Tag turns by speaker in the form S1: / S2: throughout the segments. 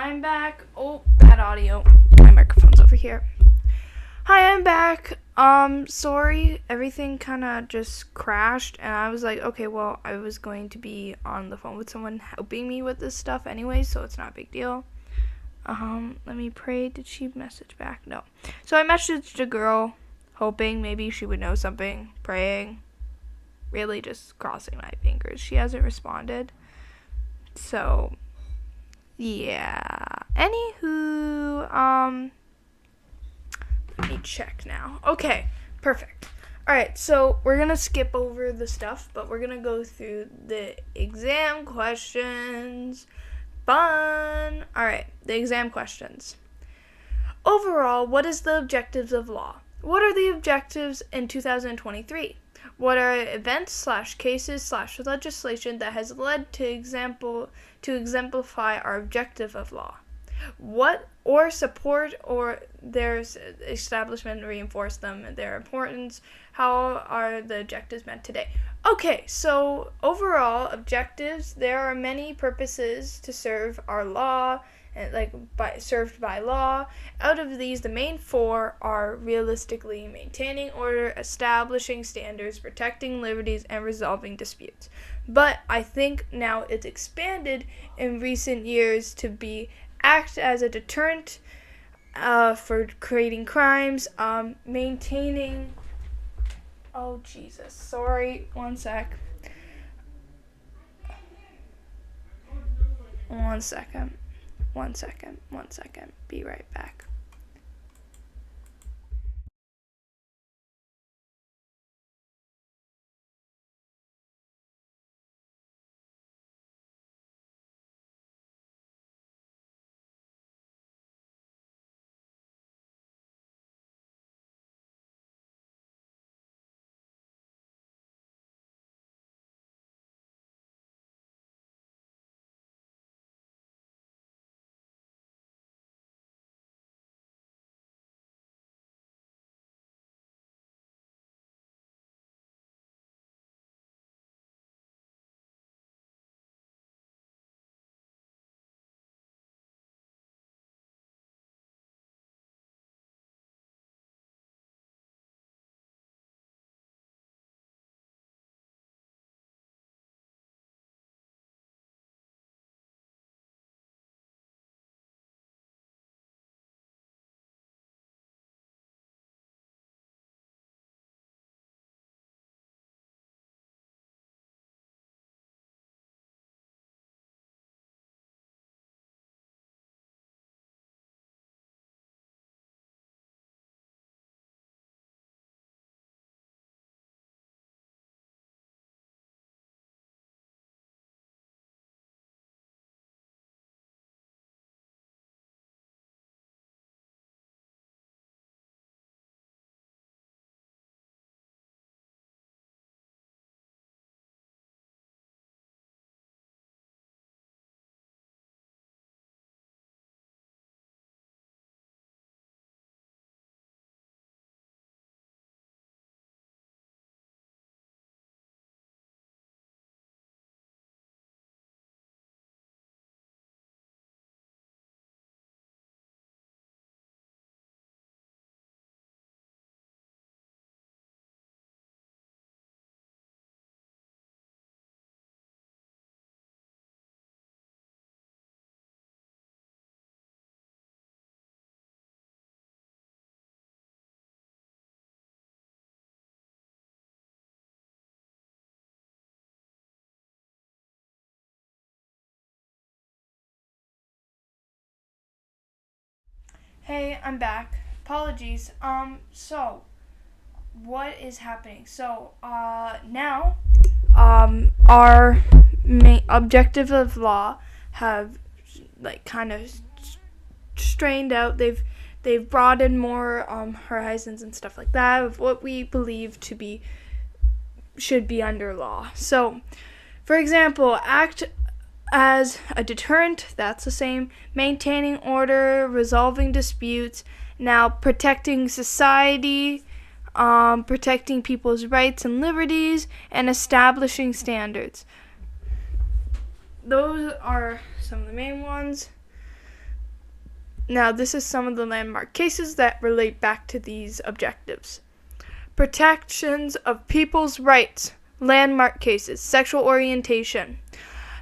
S1: I'm back. Oh, bad audio. My microphone's over here. Hi, I'm back. Sorry, everything kind of just crashed, and I was like, okay, well, I was going to be on the phone with someone helping me with this stuff anyway, so it's not a big deal. Let me pray. Did she message back? No. So I messaged a girl, hoping maybe she would know something, praying, really just crossing my fingers. She hasn't responded. So, yeah. Anywho, let me check now. Okay, perfect. Alright, so we're gonna skip over the stuff, but we're gonna go through the exam questions. Fun! Alright, the exam questions. Overall, what is the objectives of law? What are the objectives in 2023? What are events / cases / legislation that has led to exemplify our objective of law? What or support or their establishment reinforce them and their importance? How are the objectives met today? Okay, so overall objectives, there are many purposes to serve our law, and served by law. Out of these, the main four are realistically maintaining order, establishing standards, protecting liberties, and resolving disputes. But I think now it's expanded in recent years to act as a deterrent for creating crimes, maintaining... Oh, Jesus. Sorry. One second. Be right back. Hey, I'm back. Apologies. So, what is happening? So, now, our main objective of law have, kind of strained out. They've broadened more, horizons and stuff like that of what we believe should be under law. So, for example, act as a deterrent, that's the same, maintaining order, resolving disputes, now protecting society, protecting people's rights and liberties, and establishing standards. Those are some of the main ones. Now, this is some of the landmark cases that relate back to these objectives. Protections of people's rights. Landmark cases. Sexual orientation.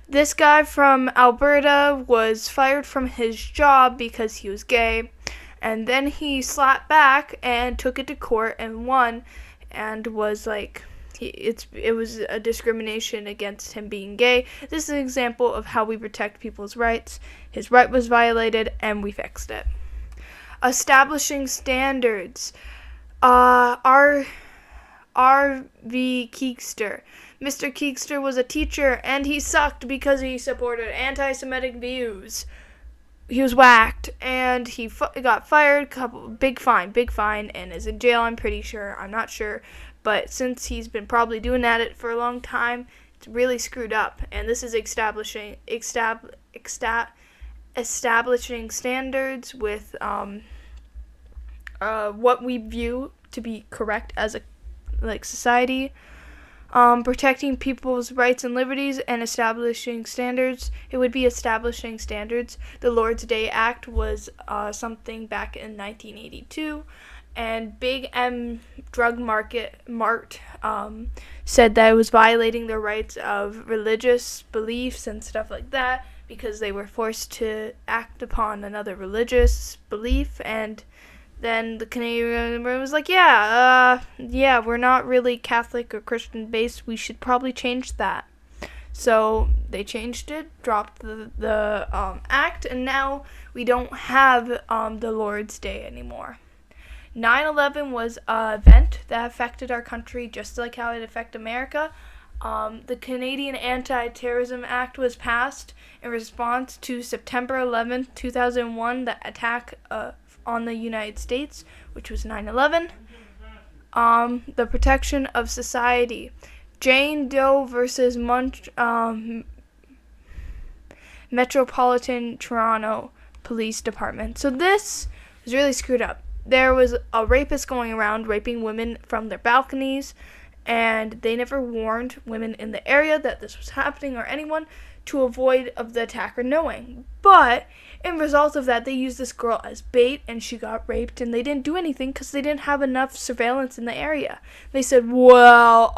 S1: This guy from Alberta was fired from his job because he was gay, and then he slapped back and took it to court and won, and was like, it was a discrimination against him being gay. This is an example of how we protect people's rights. His right was violated, and we fixed it. Establishing standards. R.V. Keekster. Mr. Keekster was a teacher, and he sucked because he supported anti-Semitic views. He was whacked, and he got fired. Big fine, and is in jail. I'm pretty sure. I'm not sure, but since he's been probably doing that for a long time, it's really screwed up. And this is establishing standards with what we view to be correct as a society. Protecting people's rights and liberties and establishing standards. It would be establishing standards. The Lord's Day Act was something back in 1982, and Big M Drug Mart said that it was violating the rights of religious beliefs and stuff like that because they were forced to act upon another religious belief. And then the Canadian government was like, yeah, we're not really Catholic or Christian based. We should probably change that. So they changed it, dropped the act, and now we don't have the Lord's Day anymore. 9/11 was an event that affected our country just like how it affected America. The Canadian Anti-Terrorism Act was passed in response to September 11th, 2001, the attack on the United States, which was 9/11. The protection of society. Jane Doe versus Metropolitan Toronto Police Department. So this was really screwed up. There was a rapist going around raping women from their balconies, and they never warned women in the area that this was happening or anyone to avoid of the attacker knowing. But in result of that, they used this girl as bait, and she got raped, and they didn't do anything because they didn't have enough surveillance in the area. They said, well,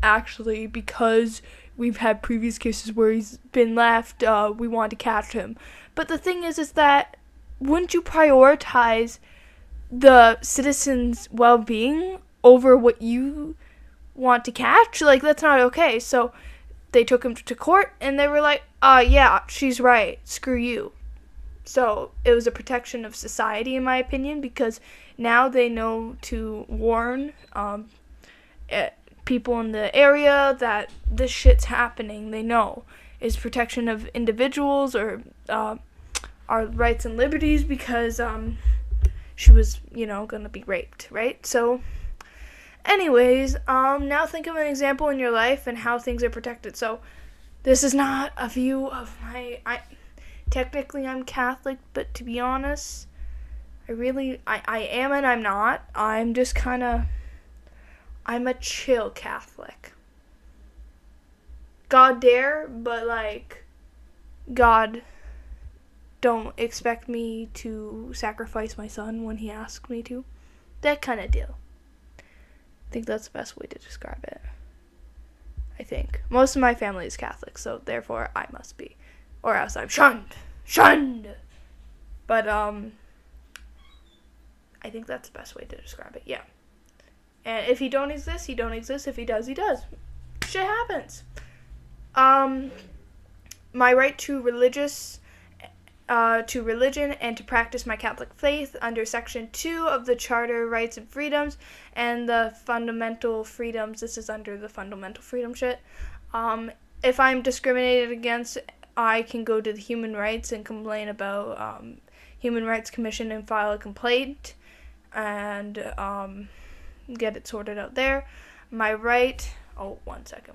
S1: actually, because we've had previous cases where he's been left, we want to catch him. But the thing is that wouldn't you prioritize the citizens' well-being over what you want to catch? Like, that's not okay. So they took him to court, and they were like, yeah, she's right, screw you. So it was a protection of society, in my opinion, because now they know to warn people in the area that this shit's happening. They know. It's protection of individuals or our rights and liberties because she was, going to be raped, right? So anyways, now think of an example in your life and how things are protected. So this is not a view of technically I'm Catholic, but to be honest, I am and I'm not. I'm just I'm a chill Catholic. God dare, but God don't expect me to sacrifice my son when he asks me to. That kind of deal. I think that's the best way to describe it. I think. Most of my family is Catholic, so therefore I must be. Or else I'm shunned. But, I think that's the best way to describe it, yeah. And if he don't exist, he don't exist. If he does, he does. Shit happens. My right to religion and to practice my Catholic faith under Section 2 of the Charter Rights and Freedoms and the Fundamental Freedoms. This is under the Fundamental Freedom shit. If I'm discriminated against, I can go to the Human Rights and complain about Human Rights Commission and file a complaint and get it sorted out there. My right... Oh, one second.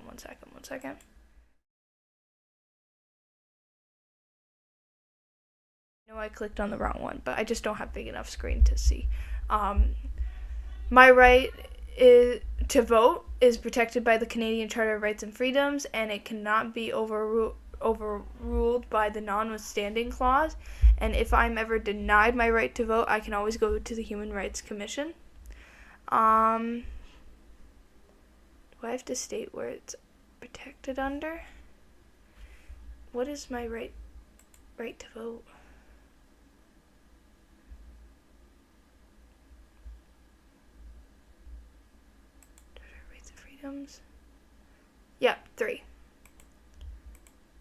S1: I clicked on the wrong one, but I just don't have big enough screen to see. My right to vote is protected by the Canadian Charter of Rights and Freedoms, and it cannot be overruled. overruled by the notwithstanding clause. And if I'm ever denied my right to vote, I can always go to the Human Rights Commission. Do I have to state where it's protected under? What is my right to vote? Rights and freedoms. Yeah, 3.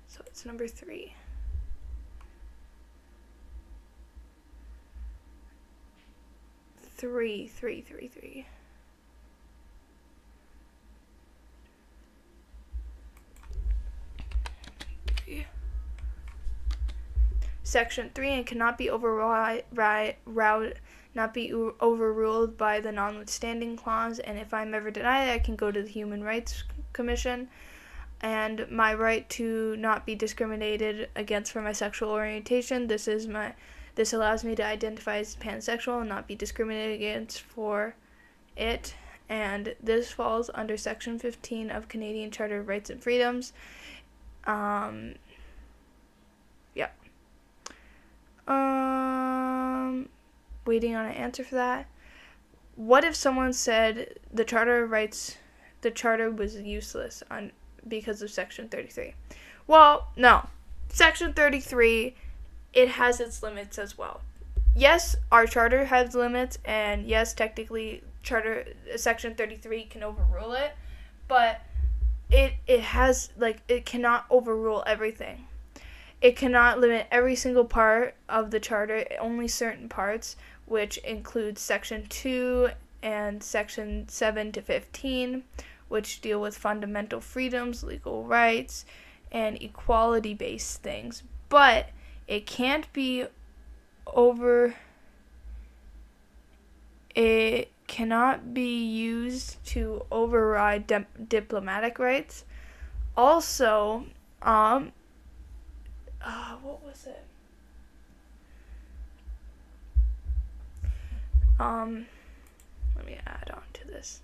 S1: So it's number 3. Three. Section 3, and cannot be overruled by the notwithstanding clause. And if I'm ever denied, I can go to the Human Rights Commission. And my right to not be discriminated against for my sexual orientation. This allows me to identify as pansexual and not be discriminated against for it. And this falls under Section 15 of Canadian Charter of Rights and Freedoms. Waiting on an answer for that. What if someone said the Charter was useless because of Section 33? Well, no. Section 33, it has its limits as well. Yes, our charter has limits, and yes, technically Section 33 can overrule it, but it cannot overrule everything. It cannot limit every single part of the charter, only certain parts, which includes Section 2 and Section 7 to 15, which deal with fundamental freedoms, legal rights, and equality-based things. But it cannot be used to override diplomatic rights. Also, what was it? Let me add on to this.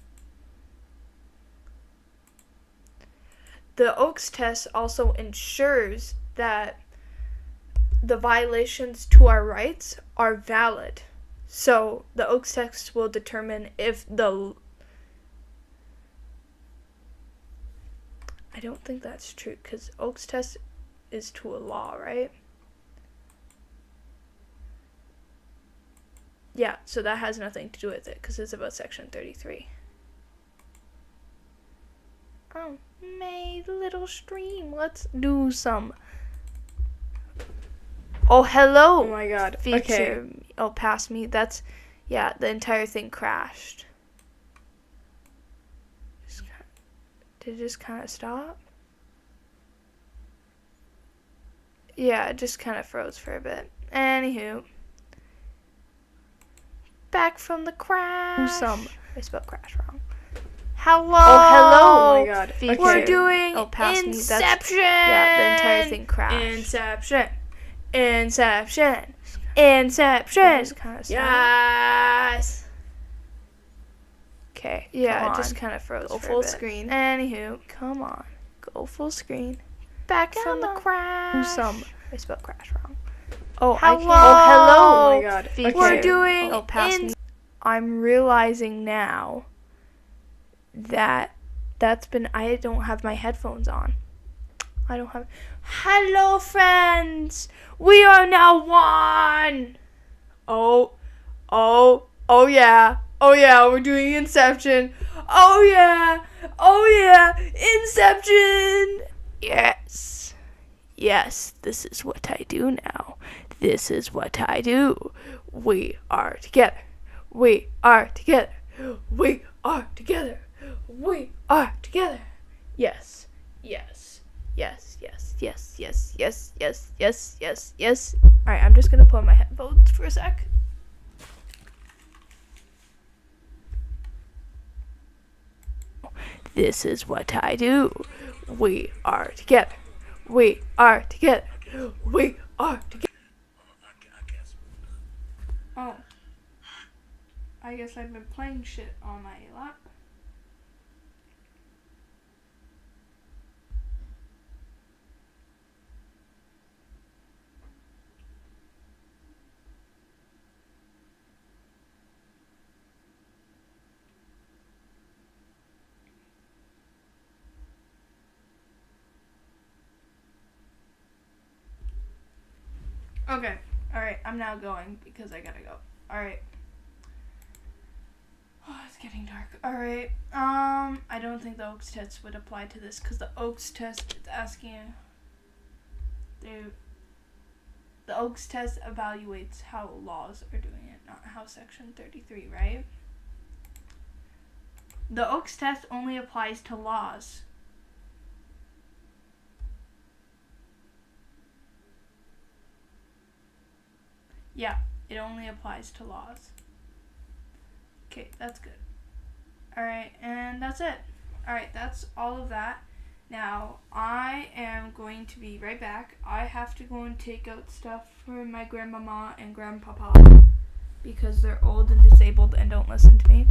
S1: The Oakes test also ensures that the violations to our rights are valid. So the Oakes test will determine if I don't think that's true, because Oakes test is to a law, right? Yeah, so that has nothing to do with it, because it's about Section 33. Oh, my little stream. Let's do some. Oh, hello.
S2: Oh my god.
S1: Feature.
S2: Okay.
S1: Oh, past me. The entire thing crashed. Did it just kind of stop? Yeah, it just kind of froze for a bit. Anywho. Back from the crash. I spelled crash wrong. Hello.
S2: Oh, hello. Oh my god.
S1: Feature.
S2: Okay.
S1: We're doing Inception. The entire thing crashed.
S2: Inception.
S1: Just kind of
S2: Yes.
S1: Okay. Yeah, it just
S2: on.
S1: kind of froze
S2: Go
S1: for
S2: full
S1: a bit.
S2: screen.
S1: Anywho, come on. Go full screen. Back from the crash. I spelled crash wrong. Oh,
S2: Hello.
S1: I can't. Oh, hello.
S2: Oh my god.
S1: Feature.
S2: Okay.
S1: We're doing I'm realizing now that I don't have my headphones on. Hello, friends. We are now one. Oh yeah. We're doing Inception. Oh yeah. Inception. Yes, this is what I do now. This is what I do. We are together. We are together. We are together. We are together. Yes. Alright, I'm just gonna put on my headphones for a sec. This is what I do. We are together. We are together. We are together. Oh. I guess I've been playing shit on my lap. Okay. Alright, I'm now going because I gotta go. Alright. Oh, it's getting dark. Alright. I don't think the Oaks test would apply to this because the Oaks test is asking the Oaks test evaluates how laws are doing it, not how Section 33, right? The Oaks test only applies to laws. Yeah, it only applies to laws. Okay, that's good. Alright, and that's it. Alright, that's all of that. Now, I am going to be right back. I have to go and take out stuff for my grandmama and grandpapa because they're old and disabled and don't listen to me.